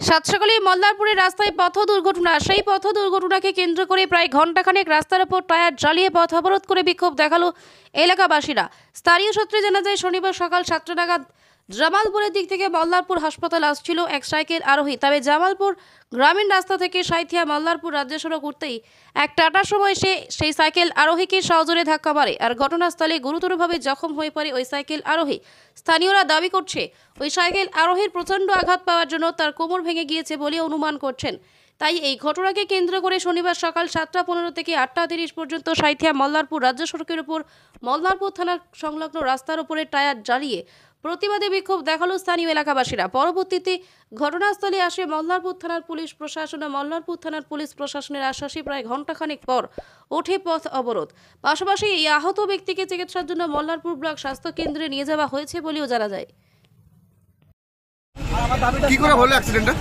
সাতসকালে মল্লারপুরের রাস্তায় পথ দুর্ঘটনা। সেই পথ দুর্ঘটনাকে কেন্দ্র করে প্রায় ঘণ্টাখানেক রাস্তার ওপর টায়ার জ্বালিয়ে পথ অবরোধ করে বিক্ষোভ দেখালো এলাকাবাসীরা। স্থানীয় সূত্রে জানা যায়, শনিবার সকাল 7টা নাগাদ জামালপুরের দিক থেকে মল্লারপুর হাসপাতাল আসছিল এক সাইকেল আরোহী। তবে জামালপুর গ্রামীণ রাস্তা থেকে সাঁইথিয়া মল্লারপুর রাজ্য সড়ক উঠতেই এক টাটার সময় সেই সাইকেল আরোহীকে সজোরে ধাক্কা মারে আর ঘটনাস্থলে গুরুতরভাবে জখম হয়ে পড়ে ওই সাইকেল আরোহী। স্থানীয়রা দাবি করছে, ওই সাইকেল আরোহীর প্রচণ্ড আঘাত পাওয়ার জন্য তার কোমর ভেঙে গিয়েছে বলে অনুমান করছেন। তাই এই ঘটনাকে কেন্দ্র করে শনিবার সকাল 7টা 15 থেকে 8টা 30 পর্যন্ত সাঁইথিয়া মল্লারপুর রাজ্য সড়কের উপর মল্লারপুর থানার সংলগ্ন রাস্তার উপরে টায়ার জ্বালিয়ে প্রতিবাদে বিক্ষোভ দেখালো স্থানীয় এলাকাবাসীরা। পরবর্তীতে ঘটনাস্থলে আসে মল্লারপুর থানার পুলিশ প্রশাসন ও মল্লারপুর থানার পুলিশ প্রশাসনের আশ্বাসে প্রায় ঘণ্টাখানেক পর ওঠে পথ অবরোধ। পাশাপাশি এই আহত ব্যক্তিকে চিকিৎসার জন্য মল্লারপুর ব্লক স্বাস্থ্য কেন্দ্রে নিয়ে যাওয়া হয়েছে বলেও জানা যায়। কি করে হলো অ্যাক্সিডেন্টটা?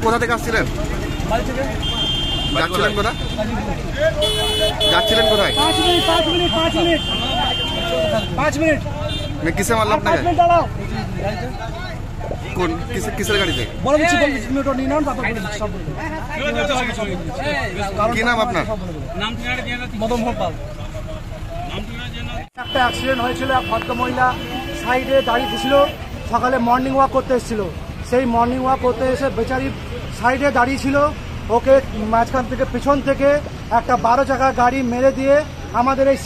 কোথা থেকে আসছিলেন? যাচ্ছিলেন কোথায়? যাচ্ছিলেন কোথায়? 5 মিনিট। কিসে মারল আপনাকে? কোন কিসের গাড়িতে? কি নাম আপনার? একটা অ্যাক্সিডেন্ট হয়েছিল। এক ভদ্রমহিলা সাইডে দাঁড়িয়ে ছিল, সকালে মর্নিং ওয়াক করতে এসেছিল। সেই মর্নিং ওয়াক করতে এসে বেচারি সাইডে দাঁড়িয়ে ছিল, ওকে মাঝখান থেকে পিছন থেকে একটা 12 চাকা গাড়ি মেরে দিয়ে আমাদের এই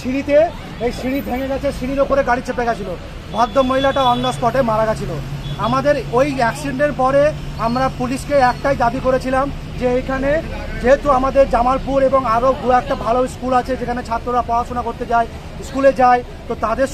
সিঁড়ি ভেঙে গেছে, সিঁড়ির ওপরে গাড়ি চেপে গেছিল। ভদ্রমহিলাটা অন দ্য স্পটে মারা গেছিল। আমাদের ওই অ্যাক্সিডেন্টের পরে আমরা পুলিশকে একটাই দাবি করেছিলাম যে এখানে যেহেতু আমাদের জামালপুর এবং আরও দু একটা ভালো স্কুল আছে যেখানে ছাত্ররা পড়াশোনা করতে যায়, স্কুলে যায়, তো তাদের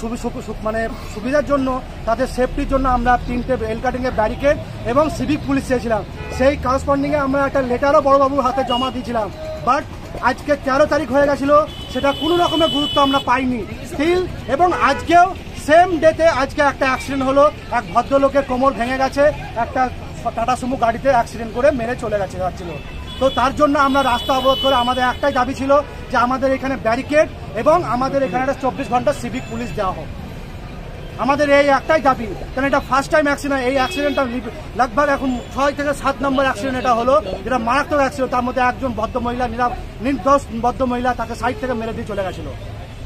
সুবিধার জন্য, তাদের সেফটির জন্য আমরা 3টে এল কাটিংয়ের ব্যারিকেড এবং সিভিক পুলিশ চেয়েছিলাম। সেই করসপন্ডিংয়ে আমরা একটা লেটারও বড়বাবুর হাতে জমা দিয়েছিলাম। বাট আজকে 13 তারিখ হয়ে গেছিল, সেটা কোনো রকমের গুরুত্ব আমরা পাইনি স্টিল। এবং আজকেও সেম ডেতে আজকে একটা অ্যাক্সিডেন্ট হলো। এক ভদ্রলোকের কোমর ভেঙে গেছে, একটা টাটা সুমো গাড়িতে অ্যাক্সিডেন্ট করে মেরে চলে যাচ্ছিল। তো তার জন্য আমরা রাস্তা অবরোধ করে আমাদের একটাই দাবি ছিল যে আমাদের এখানে ব্যারিকেড এবং আমাদের এখানে একটা 24 ঘন্টা সিভিক পুলিশ দেওয়া হোক। আমাদের এই একটাই দাবি, কারণ এটা ফার্স্ট টাইম অ্যাক্সিডেন্ট। এই অ্যাক্সিডেন্টটা লগভগ এখন 6 থেকে 7 নম্বর অ্যাক্সিডেন্ট এটা হলো, যেটা মারাত্মক অ্যাক্সিডেন্ট। তার মধ্যে একজন ভদ্রমহিলা, নির্দোষ ভদ্রমহিলা, তাকে সাইড থেকে মেরে দিয়ে চলে গেছিল।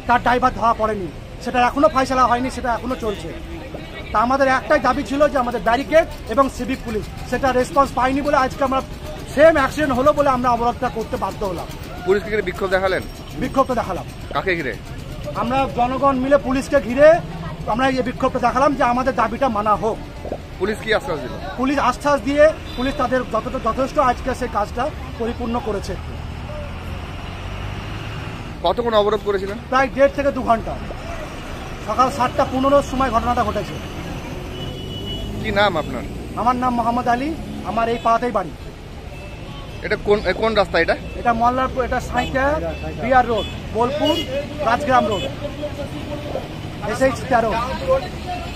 তার ড্রাইভার ধরা পড়েনি, সেটা এখনো ফয়সালা হয়নি, সেটা এখনো চলছে। তা আমাদের একটাই দাবি ছিল যে আমাদের ব্যারিকেড এবং সিভিক পুলিশ, সেটা রেসপন্স পাইনি বলে আজকে আমরা সেম অ্যাক্সিডেন্ট হলো বলে আমরা অবরোধটা করতে বাধ্য হলাম। পুলিশকে ঘিরে বিক্ষোভ দেখালেন? বিক্ষোভটা দেখালাম। কাকে ঘিরে? আমরা জনগণ মিলে পুলিশকে ঘিরে আমরা এই বিক্ষোভটা দেখালাম যে আমাদের দাবিটা মানা হোক। পুলিশ কি আশ্বাস দিল? পুলিশ আশ্বাস দিয়ে পুলিশ তাদের যথেষ্ট আজকে সেই কাজটা পরিপূর্ণ করেছে। কতক্ষণ অবরোধ করেছিলেন? প্রায় 1.5 থেকে 2 ঘন্টা। সকাল 7টা 15 সময় ঘটনাটা ঘটেছে। কি নাম আপনার? আমার নাম মোহাম্মদ আলী, আমার এই পাড়াতেই বাড়ি। এটা কোন রাস্তা? এটা মল্লারপুর, এটা Sainthia BR road, Bolpur Rajgram road, SH 13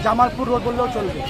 Jamalpur road বললেও চলবে।